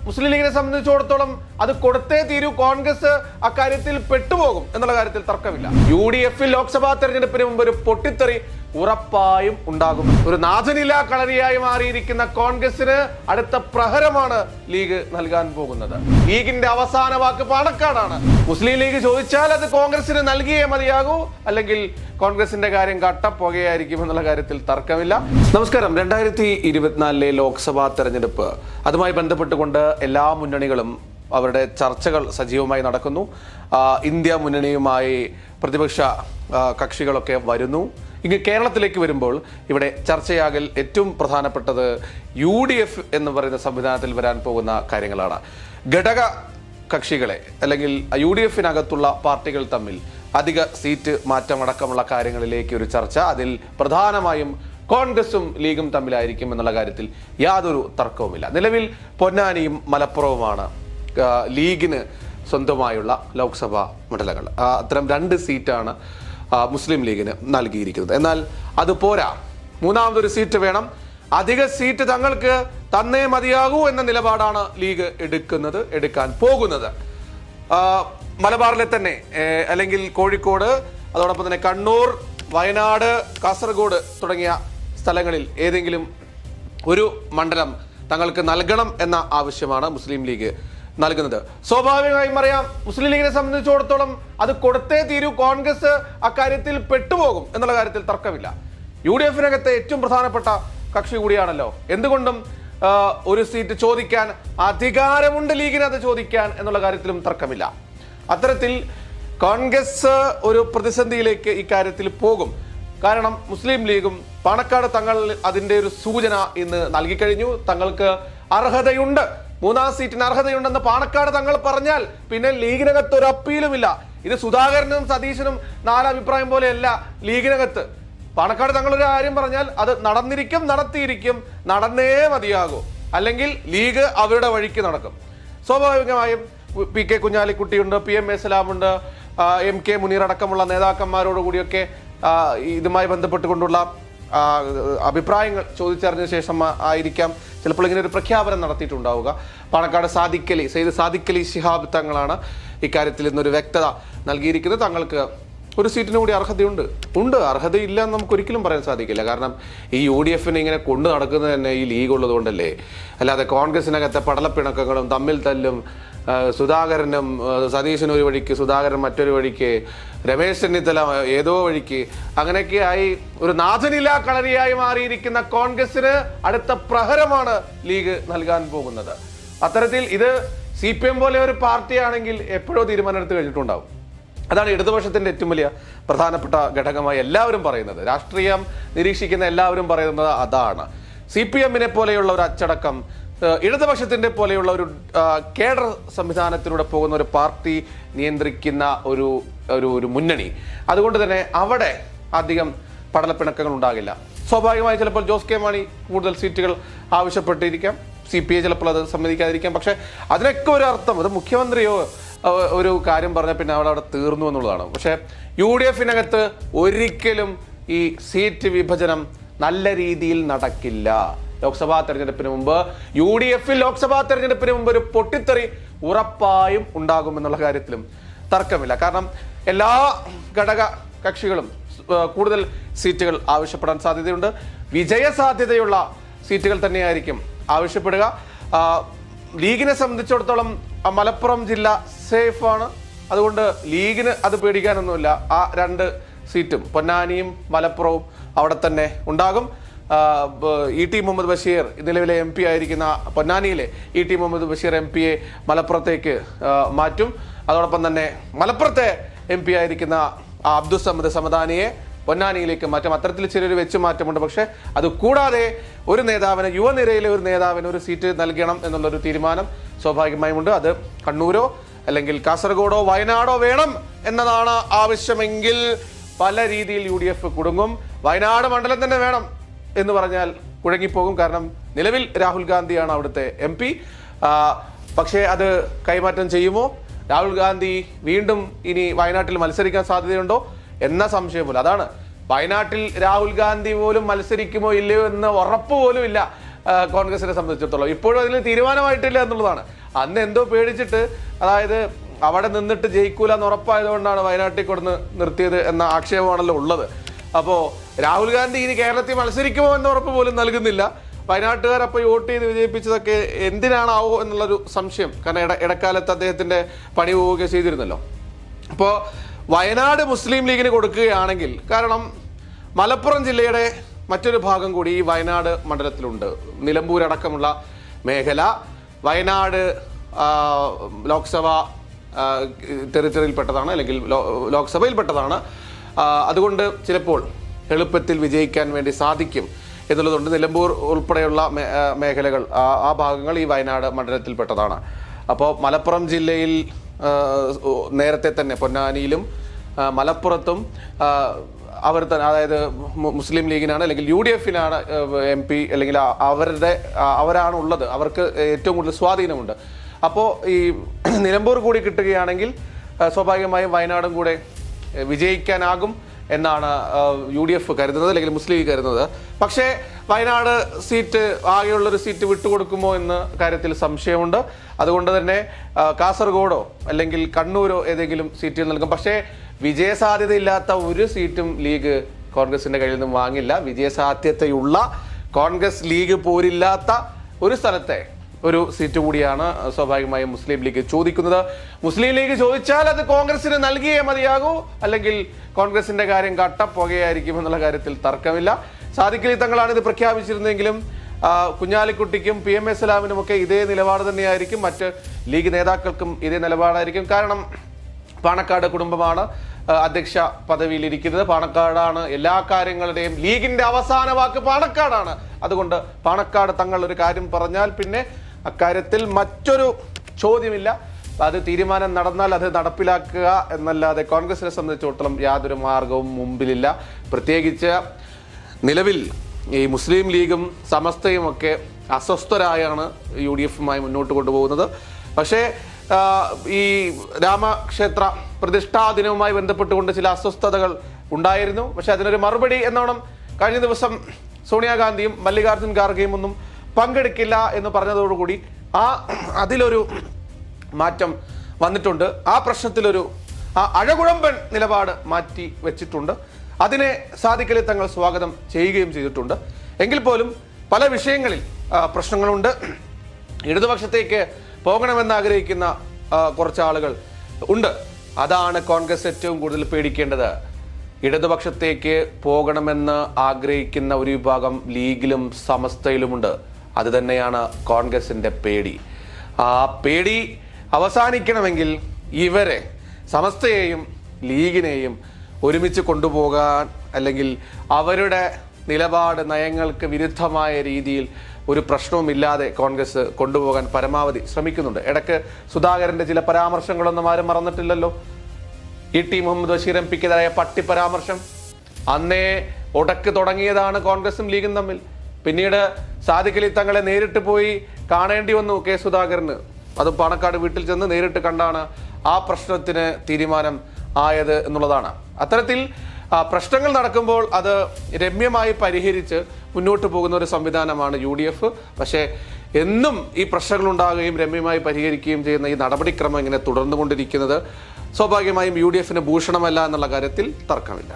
മുസ്ലിം ലീഗിനെ സംബന്ധിച്ചിടത്തോളം അത് കൊടുത്തേ തീരൂ. കോൺഗ്രസ് അക്കാര്യത്തിൽ പെട്ടുപോകും എന്നുള്ള കാര്യത്തിൽ തർക്കമില്ല. UDF ലോക്സഭാ തെരഞ്ഞെടുപ്പിന് മുമ്പ് ഒരു പൊട്ടിത്തെറി ഉറപ്പായും ഉണ്ടാകും. ഒരു നാഥനില്ലാ കളരിയായി മാറിയിരിക്കുന്ന കോൺഗ്രസിന് അടുത്ത പ്രഹരമാണ് ലീഗ് നൽകാൻ പോകുന്നത്. ലീഗിന്റെ അവസാന വാക്ക് പാണക്കാടാണ്. മുസ്ലിം ലീഗ് ചോദിച്ചാൽ അത് കോൺഗ്രസിന് നൽകിയേ മതിയാകൂ, അല്ലെങ്കിൽ കോൺഗ്രസിന്റെ കാര്യം കട്ടപ്പുകയായിരിക്കും എന്നുള്ള കാര്യത്തിൽ തർക്കമില്ല. നമസ്കാരം. 2024 ലോക്സഭാ തെരഞ്ഞെടുപ്പ്, അതുമായി ബന്ധപ്പെട്ടുകൊണ്ട് എല്ലാ മുന്നണികളും അവരുടെ ചർച്ചകൾ സജീവമായി നടക്കുന്നു. ഇന്ത്യ മുന്നണിയുമായി പ്രതിപക്ഷ കക്ഷികളൊക്കെ വരുന്നു. ഇങ്ങ് കേരളത്തിലേക്ക് വരുമ്പോൾ ഇവിടെ ചർച്ചയാകൽ ഏറ്റവും പ്രധാനപ്പെട്ടത് UDF എന്ന് പറയുന്ന സംവിധാനത്തിൽ വരാൻ പോകുന്ന കാര്യങ്ങളാണ്. ഘടക കക്ഷികളെ അല്ലെങ്കിൽ UDFനകത്തുള്ള പാർട്ടികൾ തമ്മിൽ അധിക സീറ്റ് മാറ്റമടക്കമുള്ള കാര്യങ്ങളിലേക്ക് ഒരു ചർച്ച, അതിൽ പ്രധാനമായും കോൺഗ്രസും ലീഗും തമ്മിലായിരിക്കും എന്നുള്ള കാര്യത്തിൽ യാതൊരു തർക്കവുമില്ല. നിലവിൽ പൊന്നാനിയും മലപ്പുറവുമാണ് ലീഗിന് സ്വന്തമായുള്ള ലോക്സഭാ മണ്ഡലങ്ങൾ. അത്തരം 2 സീറ്റാണ് മുസ്ലിം ലീഗിന് നൽകിയിരിക്കുന്നത്. എന്നാൽ അത് പോരാ, മൂന്നാമതൊരു സീറ്റ് വേണം. അധിക സീറ്റ് തങ്ങൾക്ക് തന്നേ മതിയാകൂ എന്ന നിലപാടാണ് ലീഗ് എടുക്കാൻ പോകുന്നത്. മലബാറിലെ തന്നെ അല്ലെങ്കിൽ കോഴിക്കോട്, അതോടൊപ്പം തന്നെ കണ്ണൂർ, വയനാട്, കാസർഗോഡ് തുടങ്ങിയ സ്ഥലങ്ങളിൽ ഏതെങ്കിലും ഒരു മണ്ഡലം തങ്ങൾക്ക് നൽകണം എന്ന ആവശ്യമാണ് മുസ്ലിം ലീഗ് നൽകുന്നത്. സ്വാഭാവികമായും അറിയാം, മുസ്ലിം ലീഗിനെ സംബന്ധിച്ചിടത്തോളം അത് കൊടുത്തേ തീരൂ. കോൺഗ്രസ് അക്കാര്യത്തിൽ പെട്ടുപോകും എന്നുള്ള കാര്യത്തിൽ തർക്കമില്ല. UDFനകത്തെ ഏറ്റവും പ്രധാനപ്പെട്ട കക്ഷി കൂടിയാണല്ലോ. എന്തുകൊണ്ടും ഒരു സീറ്റ് ചോദിക്കാൻ അധികാരമുണ്ട് ലീഗിന്, അത് ചോദിക്കാൻ എന്നുള്ള കാര്യത്തിലും തർക്കമില്ല. അത്തരത്തിൽ കോൺഗ്രസ് ഒരു പ്രതിസന്ധിയിലേക്ക് ഇക്കാര്യത്തിൽ പോകും. കാരണം മുസ്ലിം ലീഗും പാണക്കാട് തങ്ങൾ അതിൻ്റെ ഒരു സൂചന ഇന്ന് നൽകിക്കഴിഞ്ഞു. തങ്ങൾക്ക് അർഹതയുണ്ട്, 3ാം സീറ്റിന് അർഹതയുണ്ടെന്ന് പാണക്കാട് തങ്ങൾ പറഞ്ഞാൽ പിന്നെ ലീഗിനകത്ത് ഒരു അപ്പീലുമില്ല. ഇത് സുധാകരനും സതീശനും നാലഭിപ്രായം പോലെയല്ല. ലീഗിനകത്ത് പാണക്കാട് തങ്ങളൊരു കാര്യം പറഞ്ഞാൽ അത് നടത്തിയിരിക്കും, നടന്നേ മതിയാകൂ, അല്ലെങ്കിൽ ലീഗ് അവരുടെ വഴിക്ക് നടക്കും. സ്വാഭാവികമായും PK കുഞ്ഞാലിക്കുട്ടിയുണ്ട്, PM സലാമുണ്ട്, MK മുനീർ അടക്കമുള്ള നേതാക്കന്മാരോടുകൂടിയൊക്കെ ഇതുമായി ബന്ധപ്പെട്ടുകൊണ്ടുള്ള അഭിപ്രായങ്ങൾ ചോദിച്ചറിഞ്ഞ ശേഷം ആയിരിക്കാം ചിലപ്പോൾ ഇങ്ങനെ ഒരു പ്രഖ്യാപനം നടത്തിയിട്ടുണ്ടാവുക. പാണക്കാട് സെയ്ദ് സാദിഖ് അലി ശിഹാബ് തങ്ങളാണ് ഇക്കാര്യത്തിൽ ഇന്നൊരു വ്യക്തത നൽകിയിരിക്കുന്നത്. തങ്ങൾക്ക് ഒരു സീറ്റിന് കൂടി അർഹതയില്ല എന്ന് നമുക്ക് ഒരിക്കലും പറയാൻ സാധിക്കില്ല. കാരണം ഈ UDFനെ ഇങ്ങനെ കൊണ്ടു നടക്കുന്നത് തന്നെ ഈ ലീഗ് ഉള്ളത് കൊണ്ടല്ലേ. അല്ലാതെ കോൺഗ്രസിനകത്തെ പടലപ്പിണക്കങ്ങളും തമ്മിൽ തല്ലും, സുധാകരനും സതീശനും ഒരു വഴിക്ക്, സുധാകരൻ മറ്റൊരു വഴിക്ക്, രമേശ് ചെന്നിത്തല ഏതോ വഴിക്ക്, അങ്ങനെയൊക്കെ ആയി ഒരു നാഥനില്ലാ കളരിയായി മാറിയിരിക്കുന്ന കോൺഗ്രസിന് അടുത്ത പ്രഹരമാണ് ലീഗ് നൽകാൻ പോകുന്നത്. അത്തരത്തിൽ ഇത് CPM പോലെ ഒരു പാർട്ടിയാണെങ്കിൽ എപ്പോഴോ തീരുമാനം എടുത്തു കഴിഞ്ഞിട്ടുണ്ടാവും. അതാണ് ഇടതുപക്ഷത്തിന്റെ ഏറ്റവും വലിയ പ്രധാനപ്പെട്ട ഘടകമായി എല്ലാവരും പറയുന്നത്. രാഷ്ട്രീയം നിരീക്ഷിക്കുന്ന എല്ലാവരും പറയുന്നത് അതാണ്. CPMനെ പോലെയുള്ള ഒരു അച്ചടക്കം, ഇടതുപക്ഷത്തിന്റെ പോലെയുള്ള ഒരു കേഡർ സംവിധാനത്തിലൂടെ പോകുന്ന ഒരു പാർട്ടി നിയന്ത്രിക്കുന്ന ഒരു മുന്നണി. അതുകൊണ്ട് തന്നെ അവിടെ അധികം പടലപ്പിണക്കങ്ങൾ ഉണ്ടാകില്ല. സ്വാഭാവികമായി ചിലപ്പോൾ ജോസ് കെ മാണി കൂടുതൽ സീറ്റുകൾ ആവശ്യപ്പെട്ടിരിക്കാം, CPI ചിലപ്പോൾ അത് സമ്മതിക്കാതിരിക്കാം. പക്ഷെ അതിനൊക്കെ ഒരു അർത്ഥം, അത് മുഖ്യമന്ത്രിയോ ഒരു കാര്യം പറഞ്ഞാൽ പിന്നെ അവിടെ തീർന്നു എന്നുള്ളതാണ്. പക്ഷെ UDFനകത്ത് ഒരിക്കലും ഈ സീറ്റ് വിഭജനം നല്ല രീതിയിൽ നടക്കില്ല. ലോക്സഭാ തെരഞ്ഞെടുപ്പിന് മുമ്പ് UDF ലോക്സഭാ തെരഞ്ഞെടുപ്പിന് മുമ്പ് ഒരു പൊട്ടിത്തെറി ഉറപ്പായും ഉണ്ടാകുമെന്നുള്ള കാര്യത്തിലും തർക്കമില്ല. കാരണം എല്ലാ ഘടക കക്ഷികളും കൂടുതൽ സീറ്റുകൾ ആവശ്യപ്പെടാൻ സാധ്യതയുണ്ട്. വിജയസാധ്യതയുള്ള സീറ്റുകൾ തന്നെയായിരിക്കും ആവശ്യപ്പെടുക. ലീഗിനെ സംബന്ധിച്ചിടത്തോളം മലപ്പുറം ജില്ല സേഫാണ്. അതുകൊണ്ട് ലീഗിന് അത് പേടിക്കാനൊന്നുമില്ല. ആ 2 സീറ്റും പൊന്നാനിയും മലപ്പുറവും അവിടെ തന്നെ ഉണ്ടാകും. ET മുഹമ്മദ് ബഷീർ നിലവിലെ MP ആയിരിക്കുന്ന പൊന്നാനിയിലെ ET മുഹമ്മദ് ബഷീർ MP-യെ മലപ്പുറത്തേക്ക് മാറ്റും. അതോടൊപ്പം തന്നെ മലപ്പുറത്തെ MP ആയിരിക്കുന്ന അബ്ദുൾ സമദ് സമദാനിയെ പൊന്നാനിയിലേക്ക് മാറ്റും. അത്തരത്തിൽ ചെറിയൊരു വെച്ച് മാറ്റമുണ്ട്. പക്ഷെ അത് കൂടാതെ ഒരു നേതാവിന്, യുവനിരയിലെ ഒരു നേതാവിന് ഒരു സീറ്റ് നൽകണം എന്നുള്ളൊരു തീരുമാനം സ്വാഭാവികമായും ഉണ്ട്. അത് കണ്ണൂരോ അല്ലെങ്കിൽ കാസർഗോഡോ വയനാടോ വേണം എന്നതാണ് ആവശ്യമെങ്കിൽ പല രീതിയിൽ UDF കുടുങ്ങും. വയനാട് മണ്ഡലം തന്നെ വേണം എന്ന് പറഞ്ഞാൽ കുഴങ്ങിപ്പോകും. കാരണം നിലവിൽ രാഹുൽ ഗാന്ധിയാണ് അവിടുത്തെ MP. പക്ഷേ അത് കൈമാറ്റം ചെയ്യുമോ? രാഹുൽ ഗാന്ധി വീണ്ടും ഇനി വയനാട്ടിൽ മത്സരിക്കാൻ സാധ്യതയുണ്ടോ എന്ന സംശയം പോലും. അതാണ്, വയനാട്ടിൽ രാഹുൽ ഗാന്ധി പോലും മത്സരിക്കുമോ ഇല്ലയോ എന്ന് ഉറപ്പ് പോലും ഇല്ല. കോൺഗ്രസിനെ സംബന്ധിച്ചിടത്തോളം. ഇപ്പോഴും അതിന് തീരുമാനമായിട്ടില്ല എന്നുള്ളതാണ്. അന്ന് എന്തോ പേടിച്ചിട്ട്, അതായത് അവിടെ നിന്നിട്ട് ജയിക്കൂല എന്ന് ഉറപ്പായതുകൊണ്ടാണ് വയനാട്ടിൽ കൊടുന്ന് നിർത്തിയത് എന്ന ആക്ഷേപമാണല്ലോ ഉള്ളത്. അപ്പോൾ രാഹുൽ ഗാന്ധി ഇനി കേരളത്തിൽ മത്സരിക്കുമോ എന്ന ഉറപ്പ് പോലും നൽകുന്നില്ല. വയനാട്ടുകാർ അപ്പോൾ വോട്ട് ചെയ്ത് വിജയിപ്പിച്ചതൊക്കെ എന്തിനാണാവോ എന്നുള്ളൊരു സംശയം. കാരണം ഇടക്കാലത്ത് അദ്ദേഹത്തിന്റെ പണി പോവുകയൊക്കെ ചെയ്തിരുന്നല്ലോ. അപ്പോൾ വയനാട് മുസ്ലിം ലീഗിന് കൊടുക്കുകയാണെങ്കിൽ, കാരണം മലപ്പുറം ജില്ലയുടെ മറ്റൊരു ഭാഗം കൂടി ഈ വയനാട് മണ്ഡലത്തിലുണ്ട്. നിലമ്പൂർ അടക്കമുള്ള മേഖല വയനാട് ലോക്സഭ ടെറിറ്ററിയിൽപ്പെട്ടതാണ്, അല്ലെങ്കിൽ ലോക്സഭയിൽപ്പെട്ടതാണ്. അതുകൊണ്ട് ചിലപ്പോൾ എളുപ്പത്തിൽ വിജയിക്കാൻ വേണ്ടി സാധിക്കും എന്നുള്ളതുകൊണ്ട് നിലമ്പൂർ ഉൾപ്പെടെയുള്ള മേഖലകൾ, ആ ഭാഗങ്ങൾ ഈ വയനാട് മണ്ഡലത്തിൽപ്പെട്ടതാണ്. അപ്പോൾ മലപ്പുറം ജില്ലയിൽ നേരത്തെ തന്നെ പൊന്നാനിയിലും മലപ്പുറത്തും അവർ തന്നെ, അതായത് മുസ്ലിം ലീഗിനാണ് അല്ലെങ്കിൽ UDF-നാണ് MP, അല്ലെങ്കിൽ അവരാണ് ഉള്ളത്, അവർക്ക് ഏറ്റവും കൂടുതൽ സ്വാധീനമുണ്ട്. അപ്പോൾ ഈ നിലമ്പൂർ കൂടി കിട്ടുകയാണെങ്കിൽ സ്വാഭാവികമായും വയനാടും കൂടെ വിജയിക്കാനാകും എന്നാണ് UDF കരുതുന്നത്, അല്ലെങ്കിൽ മുസ്ലിം ലീഗ് കരുതുന്നത്. പക്ഷേ വയനാട് സീറ്റ്, ആകെയുള്ളൊരു സീറ്റ് വിട്ടുകൊടുക്കുമോ എന്ന കാര്യത്തിൽ സംശയമുണ്ട്. അതുകൊണ്ട് തന്നെ കാസർഗോഡോ അല്ലെങ്കിൽ കണ്ണൂരോ ഏതെങ്കിലും സീറ്റുകൾ നൽകും. പക്ഷേ വിജയസാധ്യതയില്ലാത്ത ഒരു സീറ്റും ലീഗ് കോൺഗ്രസിന്റെ കയ്യിൽ നിന്നും വാങ്ങില്ല. വിജയസാധ്യതയുള്ള കോൺഗ്രസ് ലീഗ് പോരില്ലാത്ത ഒരു സ്ഥലത്തെ ഒരു സീറ്റ് കൂടിയാണ് സ്വാഭാവികമായും മുസ്ലിം ലീഗ് ചോദിക്കുന്നത്. മുസ്ലിം ലീഗ് ചോദിച്ചാൽ അത് കോൺഗ്രസിന് നൽകിയേ മതിയാകൂ, അല്ലെങ്കിൽ കോൺഗ്രസിന്റെ കാര്യം കട്ടപ്പുകയായിരിക്കും എന്നുള്ള കാര്യത്തിൽ തർക്കമില്ല. സാദിഖ് അലി തങ്ങളാണ് ഇത് പ്രഖ്യാപിച്ചിരുന്നെങ്കിലും കുഞ്ഞാലിക്കുട്ടിക്കും PMS സലാമിനും ഒക്കെ ഇതേ നിലപാട് തന്നെയായിരിക്കും. മറ്റ് ലീഗ് നേതാക്കൾക്കും ഇതേ നിലപാടായിരിക്കും. കാരണം പാണക്കാട് കുടുംബമാണ് അധ്യക്ഷ പദവിയിലിരിക്കുന്നത്. പാണക്കാടാണ് എല്ലാ കാര്യങ്ങളുടെയും, ലീഗിന്റെ അവസാന വാക്ക് പാണക്കാടാണ്. അതുകൊണ്ട് പാണക്കാട് തങ്ങൾ ഒരു കാര്യം പറഞ്ഞാൽ പിന്നെ അക്കാര്യത്തിൽ മറ്റൊരു ചോദ്യമില്ല. അത് തീരുമാനം നടന്നാൽ അത് നടപ്പിലാക്കുക എന്നല്ലാതെ കോൺഗ്രസിനെ സംബന്ധിച്ചിടത്തോളം യാതൊരു മാർഗവും മുമ്പിലില്ല. പ്രത്യേകിച്ച് നിലവിൽ ഈ മുസ്ലിം ലീഗും സമസ്തയും ഒക്കെ അസ്വസ്ഥരായാണ് UDF-മായി മുന്നോട്ട് കൊണ്ടുപോകുന്നത്. പക്ഷേ ഈ രാമക്ഷേത്ര പ്രതിഷ്ഠാ ദിനവുമായി ബന്ധപ്പെട്ടുകൊണ്ട് ചില അസ്വസ്ഥതകൾ ഉണ്ടായിരുന്നു. പക്ഷെ അതിനൊരു മറുപടി എന്നോണം കഴിഞ്ഞ ദിവസം സോണിയാഗാന്ധിയും മല്ലികാർജുൻ ഖാർഗെയും ഒന്നും പങ്കെടുക്കില്ല എന്ന് പറഞ്ഞതോടുകൂടി അതിലൊരു മാറ്റം വന്നിട്ടുണ്ട്. ആ പ്രശ്നത്തിലൊരു അഴകുഴമ്പൻ നിലപാട് മാറ്റി വെച്ചിട്ടുണ്ട്. അതിനെ സാദിഖ് അലി തങ്ങൾ സ്വാഗതം ചെയ്യുകയും ചെയ്തിട്ടുണ്ട്. എങ്കിൽ പോലും പല വിഷയങ്ങളിൽ പ്രശ്നങ്ങളുണ്ട്. ഇടതുപക്ഷത്തേക്ക് പോകണമെന്ന് ആഗ്രഹിക്കുന്ന കുറച്ച് ആളുകൾ ഉണ്ട്. അതാണ് കോൺഗ്രസ് ഏറ്റവും കൂടുതൽ പേടിക്കേണ്ടത്. ഇടതുപക്ഷത്തേക്ക് പോകണമെന്ന് ആഗ്രഹിക്കുന്ന ഒരു വിഭാഗം ലീഗിലും സമസ്തയിലുമുണ്ട്. അത് തന്നെയാണ് കോൺഗ്രസിന്റെ പേടി. ആ പേടി അവസാനിക്കണമെങ്കിൽ ഇവരെ, സമസ്തയെയും ലീഗിനെയും ഒരുമിച്ച് കൊണ്ടുപോകാൻ, അല്ലെങ്കിൽ അവരുടെ നിലപാട് നയങ്ങൾക്ക് വിരുദ്ധമായ രീതിയിൽ ഒരു പ്രശ്നവുമില്ലാതെ കോൺഗ്രസ് കൊണ്ടുപോകാൻ പരമാവധി ശ്രമിക്കുന്നുണ്ട്. ഇടയ്ക്ക് സുധാകരന്റെ ചില പരാമർശങ്ങളൊന്നും ആരും മറന്നിട്ടില്ലല്ലോ. ET മുഹമ്മദ് ബഷീർ MPക്കെതിരായ പട്ടി പരാമർശം അന്നേ ഉടക്ക് തുടങ്ങിയതാണ് കോൺഗ്രസും ലീഗും തമ്മിൽ. പിന്നീട് സാദിഖ് അലി തങ്ങളെ നേരിട്ട് പോയി കാണേണ്ടി വന്നു K സുധാകരന്. അത് പാണക്കാട് വീട്ടിൽ ചെന്ന് നേരിട്ട് കണ്ടാണ് ആ പ്രശ്നത്തിന് തീരുമാനം ആയത് എന്നുള്ളതാണ്. അത്തരത്തിൽ പ്രശ്നങ്ങൾ നടക്കുമ്പോൾ അത് രമ്യമായി പരിഹരിച്ച് മുന്നോട്ട് പോകുന്ന ഒരു സംവിധാനമാണ് UDF. പക്ഷേ എന്നും ഈ പ്രശ്നങ്ങൾ ഉണ്ടാകുകയും രമ്യമായി പരിഹരിക്കുകയും ചെയ്യുന്ന ഈ നടപടിക്രമം ഇങ്ങനെ തുടർന്നുകൊണ്ടിരിക്കുന്നത് സ്വാഭാവികമായും UDF-ന് ഭൂഷണമല്ല എന്നുള്ള കാര്യത്തിൽ തർക്കമില്ല.